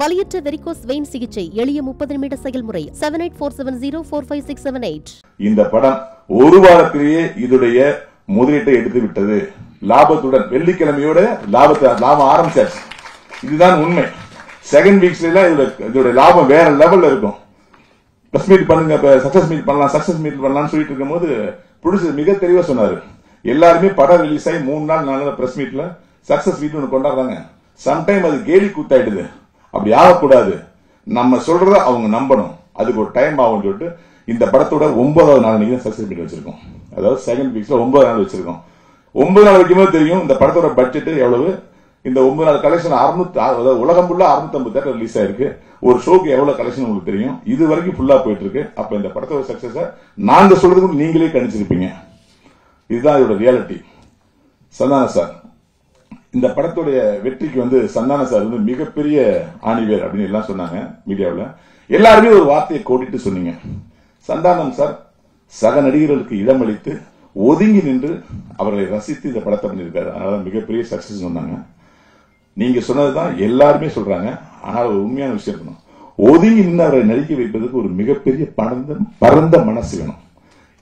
வலியற்ற varicose vein சிகிச்சை எளிய 30 நிமிட செயல்முறை 7847045678. இந்த படம் ஒரு வாரத்திலேயே இதோடைய முதலீட்டை எடுத்து விட்டது. லாபத்துடன் வெள்ளிக்கிழமையோட லாபம் ஆரம்பிச்சாச்சு. இதுதான் உண்மை. செகண்ட் வீக்ஸ்ல இதோட லாபம் வேற லெவல்ல இருக்கும். பிரஸ் மீட் பண்ணுங்க, சக்சஸ் மீட் பண்ணலாம்னு சொல்லிட்டு இருக்கும் போது ப்ரொடியூசர் மிக தெளிவா சொன்னாரு. எல்லாருமே படம் ரிலீஸ் ஆகி 3 நாள் 4 நாள் பிரஸ் மீட்ல சக்சஸ் மீட் ஒன்று கொண்டாடுறாங்க. சம்டைம் அது கேலி கூத்தாயிடுது. அப்படி ஆகக்கூடாது. நம்ம சொல்றத அவங்க நம்பணும். அதுக்கு ஒரு டைம் ஆகும் சொல்லிட்டு இந்த படத்தோட 9வது நாள் அன்னைக்கு சக்சஸ் மீட் வச்சிருக்கோம். அதாவது செகண்ட் வீக்ஸ்ல 9 நாள் வச்சிருக்கோம். 9 நாள் வைக்கும்போது தெரியும் இந்த படத்தோட பட்ஜெட் எவ்வளவு. இந்த 9 நாள் கலெக்ஷன் 600, உலகம் ஃபுல்லா 650 தேட்டர் ரிலீஸ் ஆயிருக்கு. ஒரு ஷோக்கு எவ்வளவு கலெக்ஷன் உங்களுக்கு தெரியும். இது வரைக்கும் ஃபுல்லா போயிட்டு இருக்கு. அப்ப இந்த படத்தோட சக்சஸ் நாங்க சொல்றதுக்கு நீங்களே கணிச்சிருப்பீங்க. இதுதான் இதோட ரியாலிட்டி. சந்தான சார், இந்த படத்துடைய வெற்றிக்கு சந்தான சார் மிகப்பெரிய ஆணிவேர் அப்படின்னு எல்லாம் சொன்னாங்க மீடியாவில். எல்லாருமே ஒரு வார்த்தையை கோடிட்டு சொன்னீங்க. சந்தானம் சார் சக நடிகர்களுக்கு இடமளித்து ஒதுங்கி நின்று அவர்களை ரசித்து இந்த படத்தை பண்ணியிருக்காரு. அதனால மிகப்பெரிய சக்சஸ் சொன்னாங்க. நீங்க சொன்னதுதான் எல்லாருமே சொல்றாங்க. ஆனால் ஒரு உண்மையான விஷயம் இருக்கணும். ஒதுங்கி நின்று அவரை நடிக்க வைப்பதற்கு ஒரு மிகப்பெரிய பரந்த மனசு வேணும்.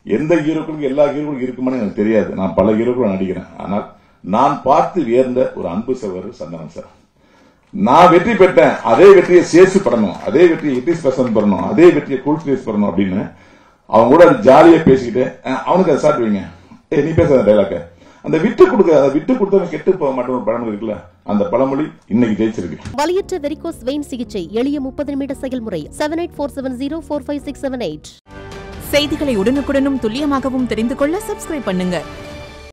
எந்த ஹீரோக்களுக்கும் எல்லா ஹீரோக்களுக்கும் இருக்குமான்னு எனக்கு தெரியாது. நான் பல ஹீரோக்களை நடிக்கிறேன். ஆனால் நான் பார்த்து வியர்ந்த ஒரு அன்பு சகோதரர் சந்தானம் சார். நான் வெற்றி பெற்றேன், அதே வெற்றியை சேசு படணும், அதே வெற்றியை இட்டிஸ் பர்சன் பண்ணணும், அதே வெற்றியை கூல் ஸ்பேஸ் பண்ணணும் அப்படின்னு அவங்க கூட ஜாலியா பேசிக்கிட்டு அவனுக்கு அதை சாட்டு வைங்க. நீ பேசுற டைலாக்க அந்த விட்டு கொடுத்தவங்க கெட்டு போக மாட்டோம் ஒரு பழமொழி இருக்குல்ல, அந்த பழமொழி இன்னைக்கு ஜெயிச்சிருக்கு. வலியற்ற வெரிகோஸ் வெயின் சிகிச்சை எளிய 30 நிமிட செயல்முறை 7847045678. செய்திகளை உடனுக்குடனும் துல்லியமாகவும் தெரிந்து கொள்ள சப்ஸ்கிரைப் பண்ணுங்க.